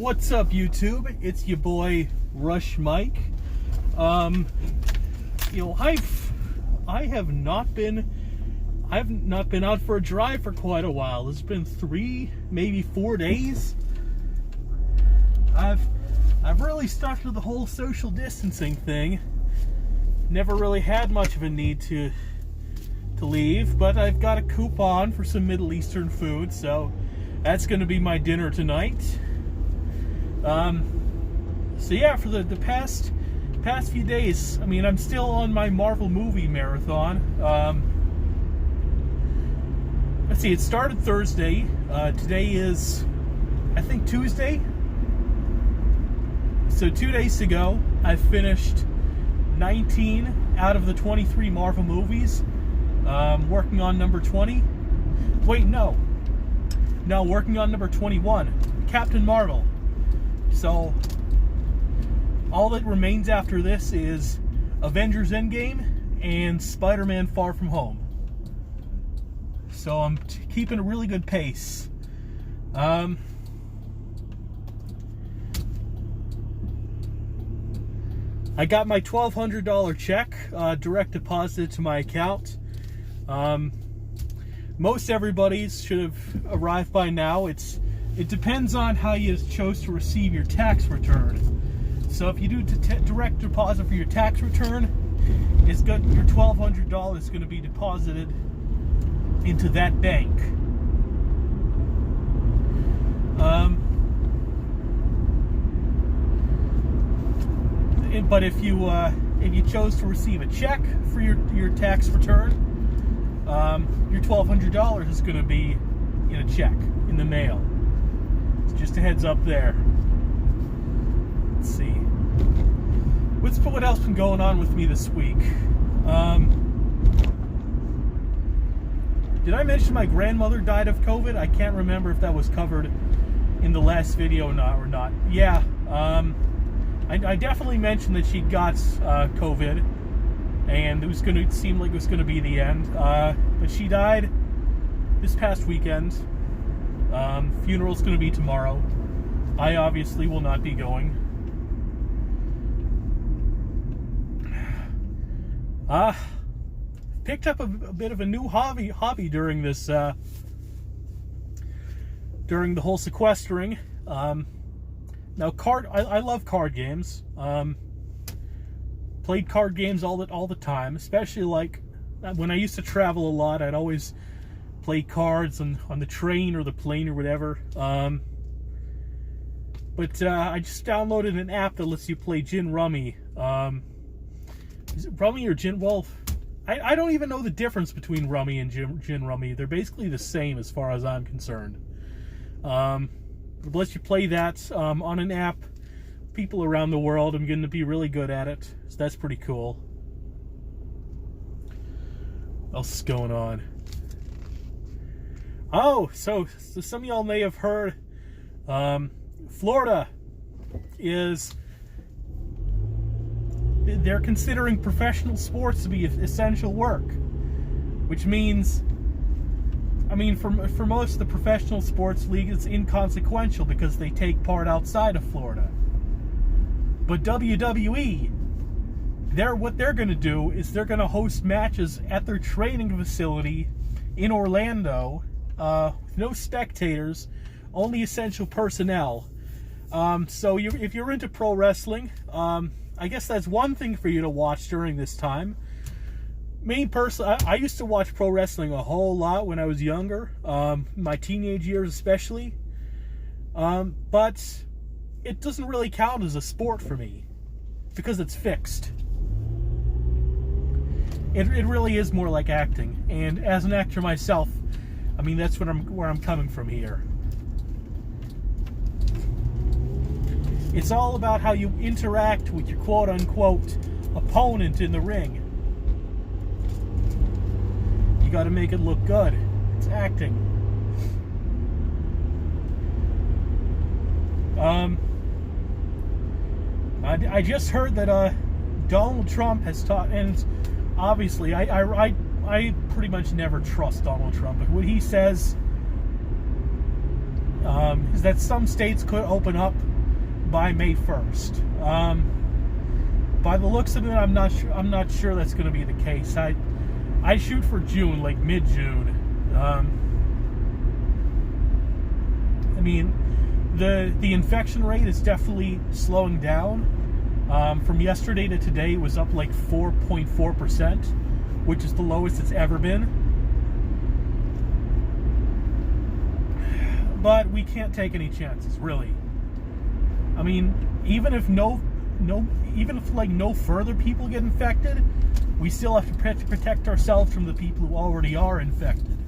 What's up, YouTube? It's your boy Rush Mike. I have not been out for a drive for quite a while. It's been 3, maybe 4 days. I've really stuck to the whole social distancing thing. Never really had much of a need to leave, but I've got a coupon for some Middle Eastern food, so that's going to be my dinner tonight. So yeah, for the past few days, I mean, I'm still on my Marvel movie marathon. Let's see, it started Thursday. Today is, I think, Tuesday. So 2 days ago, I finished 19 out of the 23 Marvel movies. Working on number 20. Wait, no, working on number 21, Captain Marvel. So all that remains after this is Avengers Endgame and Spider-Man Far From Home. So I'm keeping a really good pace. I got my $1,200 check direct deposited to my account. Most everybody's should have arrived by now. It depends on how you chose to receive your tax return. So if you do direct deposit for your tax return, it's got your $1,200 is going to be deposited into that bank. But if you chose to receive a check for your tax return, your $1,200 is going to be in a check in the mail. It's just a heads up there. Let's see. What else been going on with me this week? Did I mention my grandmother died of COVID? I can't remember if that was covered in the last video or not. Yeah, I definitely mentioned that she got COVID, and it seemed like it was going to be the end. But she died this past weekend. Funeral's going to be tomorrow. I obviously will not be going. Picked up a bit of a new hobby during this during the whole sequestering. Now, I love card games. Played card games all the time, especially like when I used to travel a lot. I'd always play cards on the train or the plane or whatever. But I just downloaded an app that lets you play Gin Rummy. Is it Rummy or Gin? Well, I don't even know the difference between Rummy and Gin Rummy. They're basically the same as far as I'm concerned. It lets you play that on an app. People around the world, I'm going to be really good at it. So that's pretty cool. What else is going on? Oh, so some of y'all may have heard Florida they're considering professional sports to be essential work, which means, I mean, for most of the professional sports leagues, it's inconsequential because they take part outside of Florida. But WWE, what they're going to do is they're going to host matches at their training facility in Orlando, with no spectators, only essential personnel. So if you're into pro wrestling, I guess that's one thing for you to watch during this time. Me personally, I used to watch pro wrestling a whole lot when I was younger, my teenage years especially. But it doesn't really count as a sport for me because it's fixed. It really is more like acting, and as an actor myself, I mean, that's where I'm coming from here. It's all about how you interact with your quote-unquote opponent in the ring. You got to make it look good. It's acting. I just heard that Donald Trump has taught, and obviously I pretty much never trust Donald Trump, but what he says is that some states could open up by May 1st. By the looks of it, I'm not sure that's going to be the case. I shoot for June, like mid-June. I mean, the infection rate is definitely slowing down. From yesterday to today, it was up like 4.4%, which is the lowest it's ever been. But we can't take any chances, really. I mean, even if no further people get infected, we still have to protect ourselves from the people who already are infected.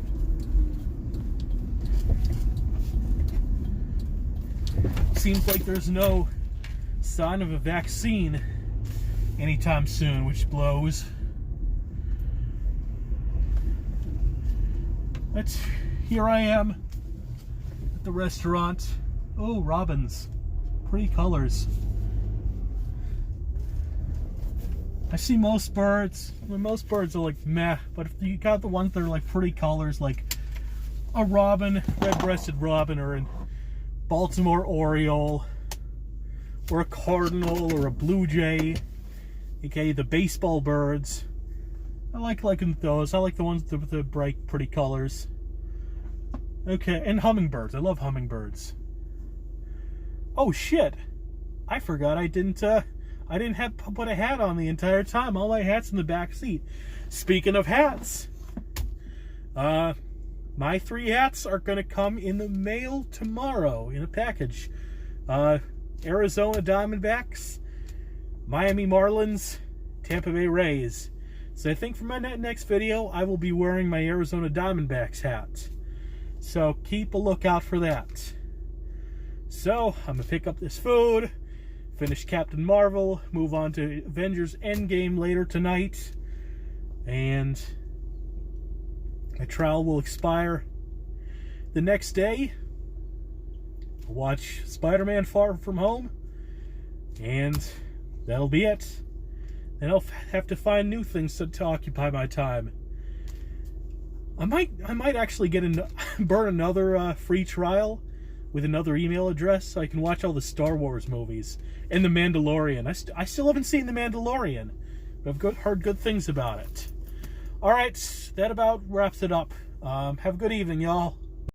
Seems like there's no sign of a vaccine anytime soon, which blows. Here I am at the restaurant. Oh, robins. Pretty colors. I see most birds. Well, most birds are like meh, but if you got the ones that are like pretty colors, like a robin, red-breasted robin, or a Baltimore Oriole, or a cardinal, or a blue jay, aka the baseball birds. I like those. I like the ones with the bright, pretty colors. Okay, and hummingbirds. I love hummingbirds. Oh shit! I forgot I didn't have put a hat on the entire time. All my hats in the back seat. Speaking of hats, my 3 hats are gonna come in the mail tomorrow in a package. Arizona Diamondbacks, Miami Marlins, Tampa Bay Rays. So I think for my next video, I will be wearing my Arizona Diamondbacks hat. So keep a lookout for that. So I'm gonna pick up this food, finish Captain Marvel, move on to Avengers Endgame later tonight, and my trial will expire the next day. I'll watch Spider-Man Far From Home, and that'll be it. Then I'll have to find new things to occupy my time. I might actually burn another free trial with another email address so I can watch all the Star Wars movies and The Mandalorian. I still haven't seen The Mandalorian, but I've heard good things about it. Alright, that about wraps it up. Have a good evening, y'all.